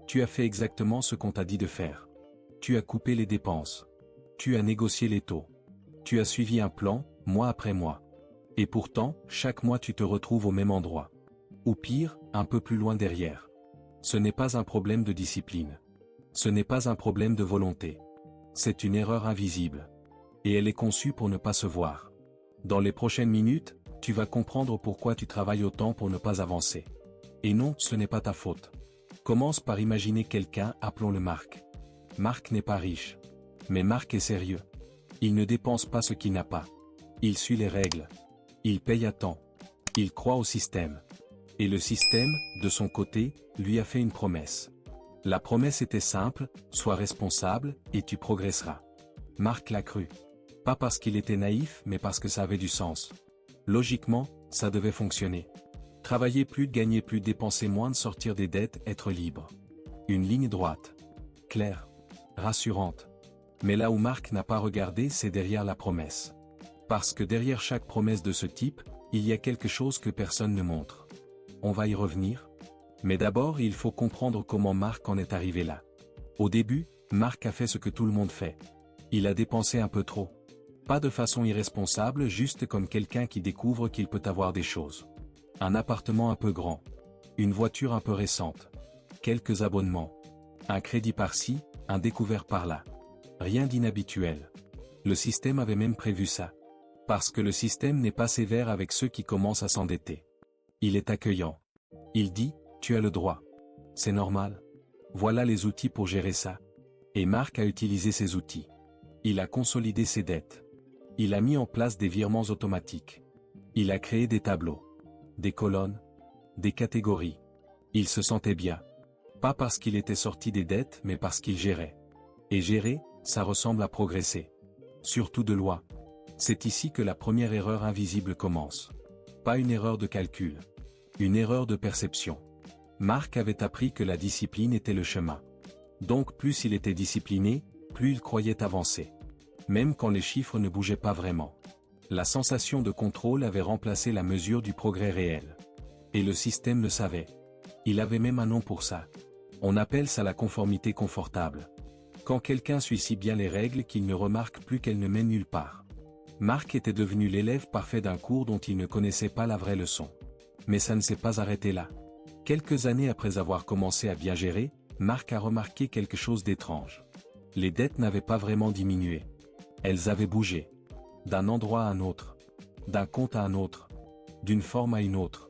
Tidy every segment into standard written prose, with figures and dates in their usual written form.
Tu as fait exactement ce qu'on t'a dit de faire. Tu as coupé les dépenses. Tu as négocié les taux. Tu as suivi un plan, mois après mois. Et pourtant, chaque mois tu te retrouves au même endroit. Ou pire, un peu plus loin derrière. Ce n'est pas un problème de discipline. Ce n'est pas un problème de volonté. C'est une erreur invisible. Et elle est conçue pour ne pas se voir. Dans les prochaines minutes, tu vas comprendre pourquoi tu travailles autant pour ne pas avancer. Et non, ce n'est pas ta faute. Commence par imaginer quelqu'un, appelons-le Marc. Marc n'est pas riche. Mais Marc est sérieux. Il ne dépense pas ce qu'il n'a pas. Il suit les règles. Il paye à temps. Il croit au système. Et le système, de son côté, lui a fait une promesse. La promesse était simple, sois responsable, et tu progresseras. Marc l'a cru. Pas parce qu'il était naïf, mais parce que ça avait du sens. Logiquement, ça devait fonctionner. Travailler plus, gagner plus, dépenser moins, sortir des dettes, être libre. Une ligne droite. Claire. Rassurante. Mais là où Marc n'a pas regardé, c'est derrière la promesse. Parce que derrière chaque promesse de ce type, il y a quelque chose que personne ne montre. On va y revenir. Mais d'abord, il faut comprendre comment Marc en est arrivé là. Au début, Marc a fait ce que tout le monde fait. Il a dépensé un peu trop. Pas de façon irresponsable, juste comme quelqu'un qui découvre qu'il peut avoir des choses. Un appartement un peu grand. Une voiture un peu récente. Quelques abonnements. Un crédit par-ci, un découvert par-là. Rien d'inhabituel. Le système avait même prévu ça. Parce que le système n'est pas sévère avec ceux qui commencent à s'endetter. Il est accueillant. Il dit, tu as le droit. C'est normal. Voilà les outils pour gérer ça. Et Marc a utilisé ces outils. Il a consolidé ses dettes. Il a mis en place des virements automatiques. Il a créé des tableaux. Des colonnes. Des catégories. Il se sentait bien. Pas parce qu'il était sorti des dettes, mais parce qu'il gérait. Et gérer, ça ressemble à progresser. Surtout de loi. C'est ici que la première erreur invisible commence. Pas une erreur de calcul. Une erreur de perception. Marc avait appris que la discipline était le chemin. Donc plus il était discipliné, plus il croyait avancer. Même quand les chiffres ne bougeaient pas vraiment. La sensation de contrôle avait remplacé la mesure du progrès réel. Et le système le savait. Il avait même un nom pour ça. On appelle ça la conformité confortable. Quand quelqu'un suit si bien les règles qu'il ne remarque plus qu'elles ne mènent nulle part. Marc était devenu l'élève parfait d'un cours dont il ne connaissait pas la vraie leçon. Mais ça ne s'est pas arrêté là. Quelques années après avoir commencé à bien gérer, Marc a remarqué quelque chose d'étrange. Les dettes n'avaient pas vraiment diminué. Elles avaient bougé. D'un endroit à un autre. D'un compte à un autre. D'une forme à une autre.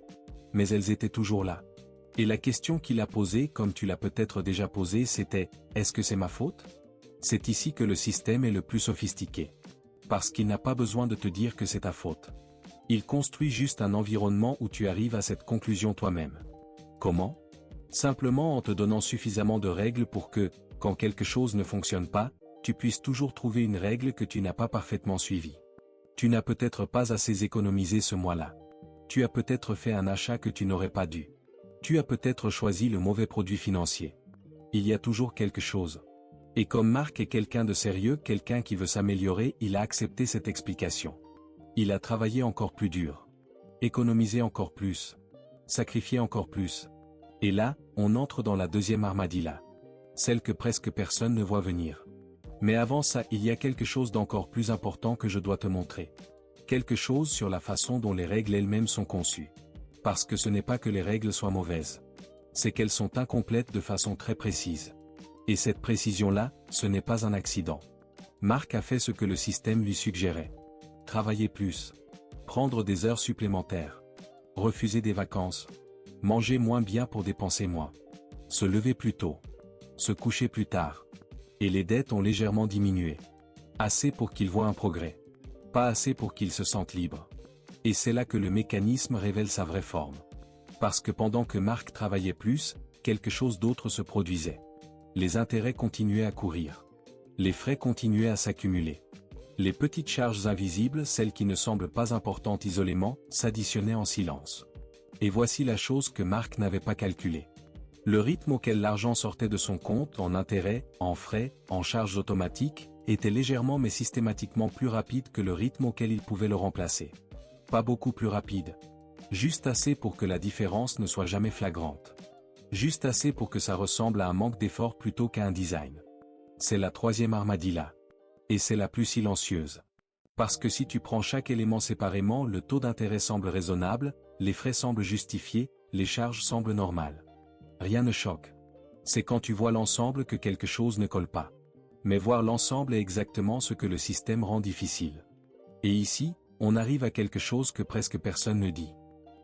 Mais elles étaient toujours là. Et la question qu'il a posée, comme tu l'as peut-être déjà posée, c'était « Est-ce que c'est ma faute ?» C'est ici que le système est le plus sophistiqué. Parce qu'il n'a pas besoin de te dire que c'est ta faute. Il construit juste un environnement où tu arrives à cette conclusion toi-même. Comment ? Simplement en te donnant suffisamment de règles pour que, quand quelque chose ne fonctionne pas, tu puisses toujours trouver une règle que tu n'as pas parfaitement suivie. Tu n'as peut-être pas assez économisé ce mois-là. Tu as peut-être fait un achat que tu n'aurais pas dû. Tu as peut-être choisi le mauvais produit financier. Il y a toujours quelque chose. Et comme Marc est quelqu'un de sérieux, quelqu'un qui veut s'améliorer, il a accepté cette explication. Il a travaillé encore plus dur. Économisé encore plus. Sacrifié encore plus. Et là, on entre dans la deuxième armadillah. Celle que presque personne ne voit venir. Mais avant ça, il y a quelque chose d'encore plus important que je dois te montrer. Quelque chose sur la façon dont les règles elles-mêmes sont conçues. Parce que ce n'est pas que les règles soient mauvaises. C'est qu'elles sont incomplètes de façon très précise. Et cette précision-là, ce n'est pas un accident. Marc a fait ce que le système lui suggérait. Travailler plus. Prendre des heures supplémentaires. Refuser des vacances. Manger moins bien pour dépenser moins. Se lever plus tôt. Se coucher plus tard. Et les dettes ont légèrement diminué. Assez pour qu'il voie un progrès. Pas assez pour qu'il se sente libre. Et c'est là que le mécanisme révèle sa vraie forme. Parce que pendant que Marc travaillait plus, quelque chose d'autre se produisait. Les intérêts continuaient à courir. Les frais continuaient à s'accumuler. Les petites charges invisibles, celles qui ne semblent pas importantes isolément, s'additionnaient en silence. Et voici la chose que Marc n'avait pas calculée. Le rythme auquel l'argent sortait de son compte, en intérêts, en frais, en charges automatiques, était légèrement mais systématiquement plus rapide que le rythme auquel il pouvait le remplacer. Pas beaucoup plus rapide. Juste assez pour que la différence ne soit jamais flagrante. Juste assez pour que ça ressemble à un manque d'effort plutôt qu'à un design. C'est la troisième armadillah. Et c'est la plus silencieuse. Parce que si tu prends chaque élément séparément, le taux d'intérêt semble raisonnable, les frais semblent justifiés, les charges semblent normales. Rien ne choque. C'est quand tu vois l'ensemble que quelque chose ne colle pas. Mais voir l'ensemble est exactement ce que le système rend difficile. Et ici, on arrive à quelque chose que presque personne ne dit.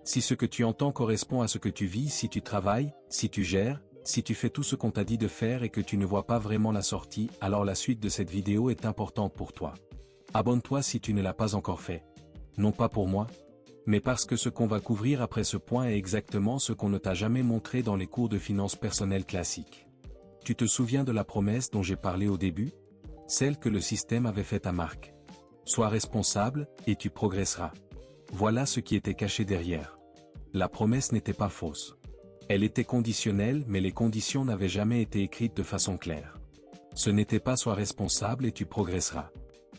Si ce que tu entends correspond à ce que tu vis, si tu travailles, si tu gères, si tu fais tout ce qu'on t'a dit de faire et que tu ne vois pas vraiment la sortie, alors la suite de cette vidéo est importante pour toi. Abonne-toi si tu ne l'as pas encore fait. Non pas pour moi, mais parce que ce qu'on va couvrir après ce point est exactement ce qu'on ne t'a jamais montré dans les cours de finances personnelles classiques. Tu te souviens de la promesse dont j'ai parlé au début? Celle que le système avait faite à Marc. Sois responsable, et tu progresseras. Voilà ce qui était caché derrière. La promesse n'était pas fausse. Elle était conditionnelle, mais les conditions n'avaient jamais été écrites de façon claire. Ce n'était pas sois responsable et tu progresseras.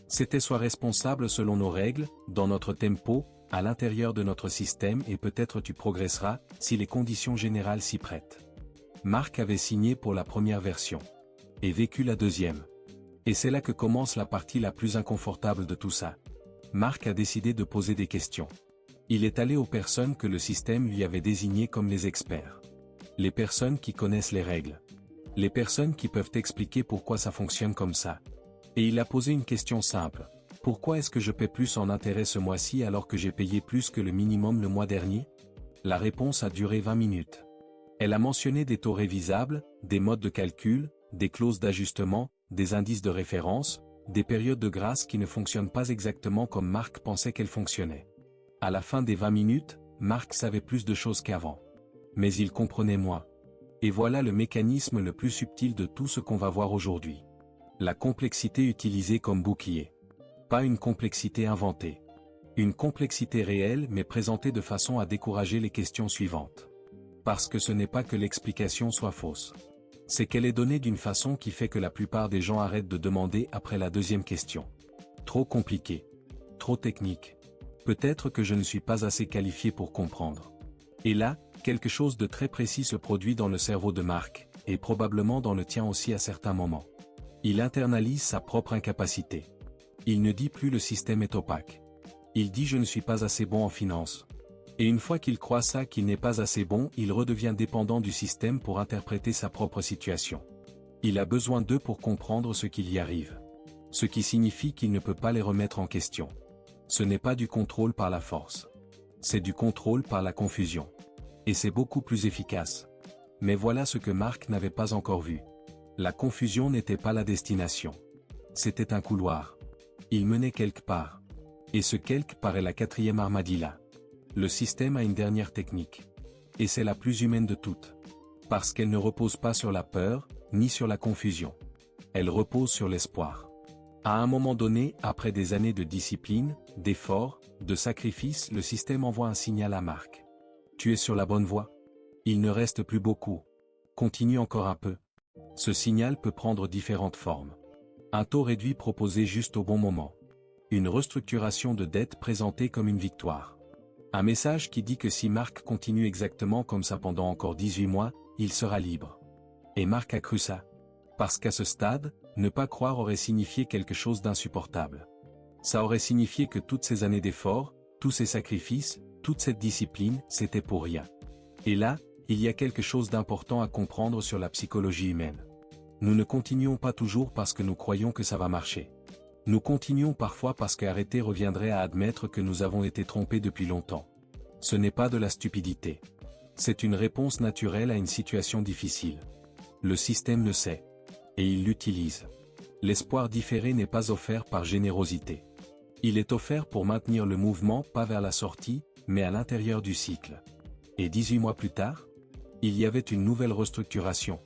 C'était sois responsable selon nos règles, dans notre tempo, à l'intérieur de notre système et peut-être tu progresseras, si les conditions générales s'y prêtent. Marc avait signé pour la première version. Et vécu la deuxième. Et c'est là que commence la partie la plus inconfortable de tout ça. Marc a décidé de poser des questions. Il est allé aux personnes que le système lui avait désignées comme les experts. Les personnes qui connaissent les règles. Les personnes qui peuvent expliquer pourquoi ça fonctionne comme ça. Et il a posé une question simple. Pourquoi est-ce que je paie plus en intérêt ce mois-ci alors que j'ai payé plus que le minimum le mois dernier? La réponse a duré 20 minutes. Elle a mentionné des taux révisables, des modes de calcul, des clauses d'ajustement, des indices de référence, des périodes de grâce qui ne fonctionnent pas exactement comme Marc pensait qu'elles fonctionnaient. À la fin des 20 minutes, Marc savait plus de choses qu'avant. Mais il comprenait moins. Et voilà le mécanisme le plus subtil de tout ce qu'on va voir aujourd'hui. La complexité utilisée comme bouclier. Pas une complexité inventée. Une complexité réelle mais présentée de façon à décourager les questions suivantes. Parce que ce n'est pas que l'explication soit fausse. C'est qu'elle est donnée d'une façon qui fait que la plupart des gens arrêtent de demander après la deuxième question. Trop compliqué. Trop technique. Peut-être que je ne suis pas assez qualifié pour comprendre. Et là, quelque chose de très précis se produit dans le cerveau de Marc, et probablement dans le tien aussi à certains moments. Il internalise sa propre incapacité. Il ne dit plus le système est opaque. Il dit je ne suis pas assez bon en finance. Et une fois qu'il croit ça qu'il n'est pas assez bon, il redevient dépendant du système pour interpréter sa propre situation. Il a besoin d'eux pour comprendre ce qu'il y arrive. Ce qui signifie qu'il ne peut pas les remettre en question. Ce n'est pas du contrôle par la force. C'est du contrôle par la confusion. Et c'est beaucoup plus efficace. Mais voilà ce que Marc n'avait pas encore vu. La confusion n'était pas la destination. C'était un couloir. Il menait quelque part. Et ce quelque part est la quatrième armadillah. Le système a une dernière technique. Et c'est la plus humaine de toutes. Parce qu'elle ne repose pas sur la peur, ni sur la confusion. Elle repose sur l'espoir. À un moment donné, après des années de discipline, d'efforts, de sacrifices, le système envoie un signal à Marc. Tu es sur la bonne voie. Il ne reste plus beaucoup. Continue encore un peu. Ce signal peut prendre différentes formes. Un taux réduit proposé juste au bon moment. Une restructuration de dette présentée comme une victoire. Un message qui dit que si Marc continue exactement comme ça pendant encore 18 mois, il sera libre. Et Marc a cru ça. Parce qu'à ce stade, ne pas croire aurait signifié quelque chose d'insupportable. Ça aurait signifié que toutes ces années d'efforts, tous ces sacrifices, toute cette discipline, c'était pour rien. Et là, il y a quelque chose d'important à comprendre sur la psychologie humaine. Nous ne continuons pas toujours parce que nous croyons que ça va marcher. Nous continuons parfois parce qu'arrêter reviendrait à admettre que nous avons été trompés depuis longtemps. Ce n'est pas de la stupidité. C'est une réponse naturelle à une situation difficile. Le système le sait. Et il l'utilise. L'espoir différé n'est pas offert par générosité. Il est offert pour maintenir le mouvement pas vers la sortie, mais à l'intérieur du cycle. Et 18 mois plus tard, il y avait une nouvelle restructuration.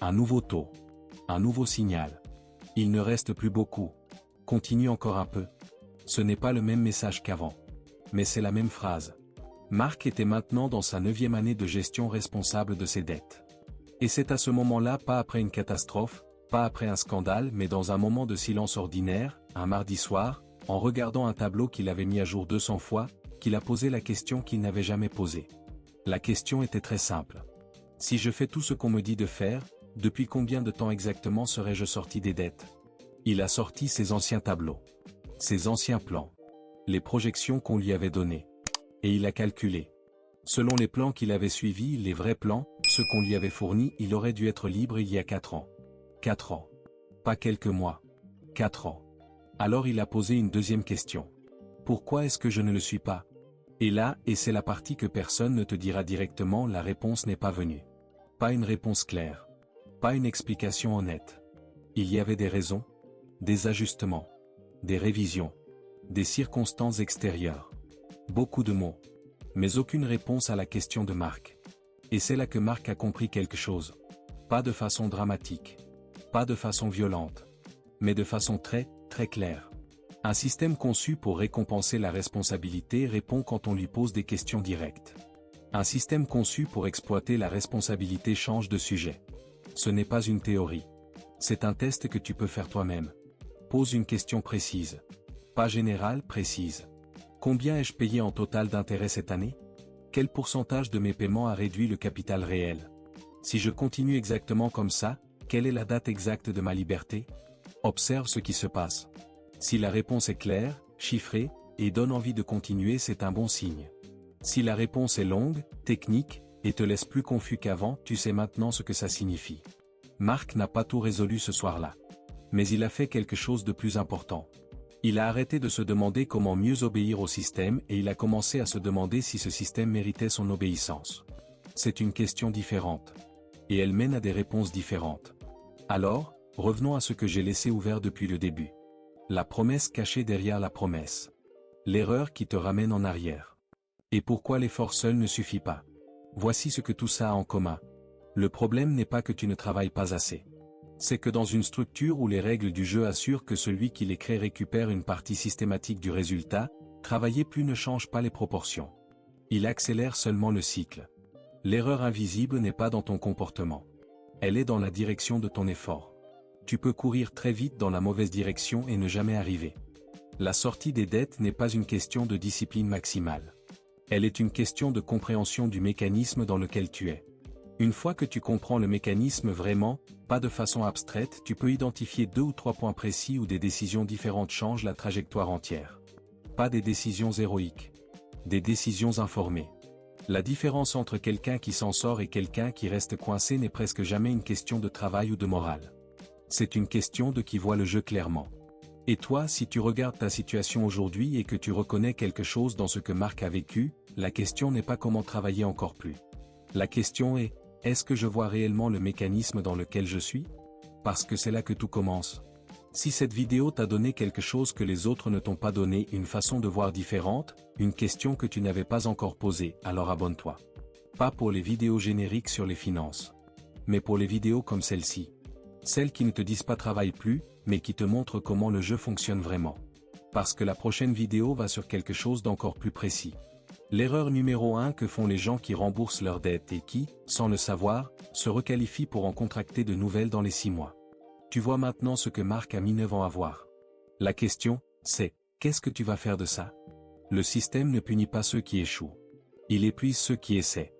Un nouveau taux. Un nouveau signal. Il ne reste plus beaucoup. Continue encore un peu. Ce n'est pas le même message qu'avant. Mais c'est la même phrase. Marc était maintenant dans sa 9e année de gestion responsable de ses dettes. Et c'est à ce moment-là, pas après une catastrophe, pas après un scandale, mais dans un moment de silence ordinaire, un mardi soir, en regardant un tableau qu'il avait mis à jour 200 fois, qu'il a posé la question qu'il n'avait jamais posée. La question était très simple. Si je fais tout ce qu'on me dit de faire, depuis combien de temps exactement serais-je sorti des dettes? Il a sorti ses anciens tableaux, ses anciens plans, les projections qu'on lui avait données. Et il a calculé. Selon les plans qu'il avait suivis, les vrais plans, ceux qu'on lui avait fournis, il aurait dû être libre il y a 4 ans. 4 ans. Pas quelques mois. 4 ans. Alors il a posé une deuxième question. Pourquoi est-ce que je ne le suis pas? Et là, et c'est la partie que personne ne te dira directement, la réponse n'est pas venue. Pas une réponse claire. Pas une explication honnête. Il y avait des raisons, des ajustements, des révisions, des circonstances extérieures. Beaucoup de mots. Mais aucune réponse à la question de Marc. Et c'est là que Marc a compris quelque chose. Pas de façon dramatique. Pas de façon violente. Mais de façon très, très claire. Un système conçu pour récompenser la responsabilité répond quand on lui pose des questions directes. Un système conçu pour exploiter la responsabilité change de sujet. Ce n'est pas une théorie. C'est un test que tu peux faire toi-même. Pose une question précise. Pas générale, précise. Combien ai-je payé en total d'intérêt cette année? Quel pourcentage de mes paiements a réduit le capital réel? Si je continue exactement comme ça, quelle est la date exacte de ma liberté? Observe ce qui se passe. Si la réponse est claire, chiffrée, et donne envie de continuer, c'est un bon signe. Si la réponse est longue, technique, et te laisse plus confus qu'avant, tu sais maintenant ce que ça signifie. Marc n'a pas tout résolu ce soir-là. Mais il a fait quelque chose de plus important. Il a arrêté de se demander comment mieux obéir au système et il a commencé à se demander si ce système méritait son obéissance. C'est une question différente. Et elle mène à des réponses différentes. Alors, revenons à ce que j'ai laissé ouvert depuis le début. La promesse cachée derrière la promesse. L'erreur qui te ramène en arrière. Et pourquoi l'effort seul ne suffit pas? Voici ce que tout ça a en commun. Le problème n'est pas que tu ne travailles pas assez. C'est que dans une structure où les règles du jeu assurent que celui qui les crée récupère une partie systématique du résultat, travailler plus ne change pas les proportions. Il accélère seulement le cycle. L'erreur invisible n'est pas dans ton comportement. Elle est dans la direction de ton effort. Tu peux courir très vite dans la mauvaise direction et ne jamais arriver. La sortie des dettes n'est pas une question de discipline maximale. Elle est une question de compréhension du mécanisme dans lequel tu es. Une fois que tu comprends le mécanisme vraiment, pas de façon abstraite, tu peux identifier 2 ou 3 points précis où des décisions différentes changent la trajectoire entière. Pas des décisions héroïques. Des décisions informées. La différence entre quelqu'un qui s'en sort et quelqu'un qui reste coincé n'est presque jamais une question de travail ou de morale. C'est une question de qui voit le jeu clairement. Et toi, si tu regardes ta situation aujourd'hui et que tu reconnais quelque chose dans ce que Marc a vécu, la question n'est pas comment travailler encore plus. La question est, est-ce que je vois réellement le mécanisme dans lequel je suis? Parce que c'est là que tout commence. Si cette vidéo t'a donné quelque chose que les autres ne t'ont pas donné, une façon de voir différente, une question que tu n'avais pas encore posée, alors abonne-toi. Pas pour les vidéos génériques sur les finances. Mais pour les vidéos comme celle-ci. Celles qui ne te disent pas travaille plus, mais qui te montrent comment le jeu fonctionne vraiment. Parce que la prochaine vidéo va sur quelque chose d'encore plus précis. L'erreur numéro 1 que font les gens qui remboursent leurs dettes et qui, sans le savoir, se requalifient pour en contracter de nouvelles dans les 6 mois. Tu vois maintenant ce que Marc a mis 9 ans à voir. La question, c'est, qu'est-ce que tu vas faire de ça? Le système ne punit pas ceux qui échouent. Il épuise ceux qui essaient.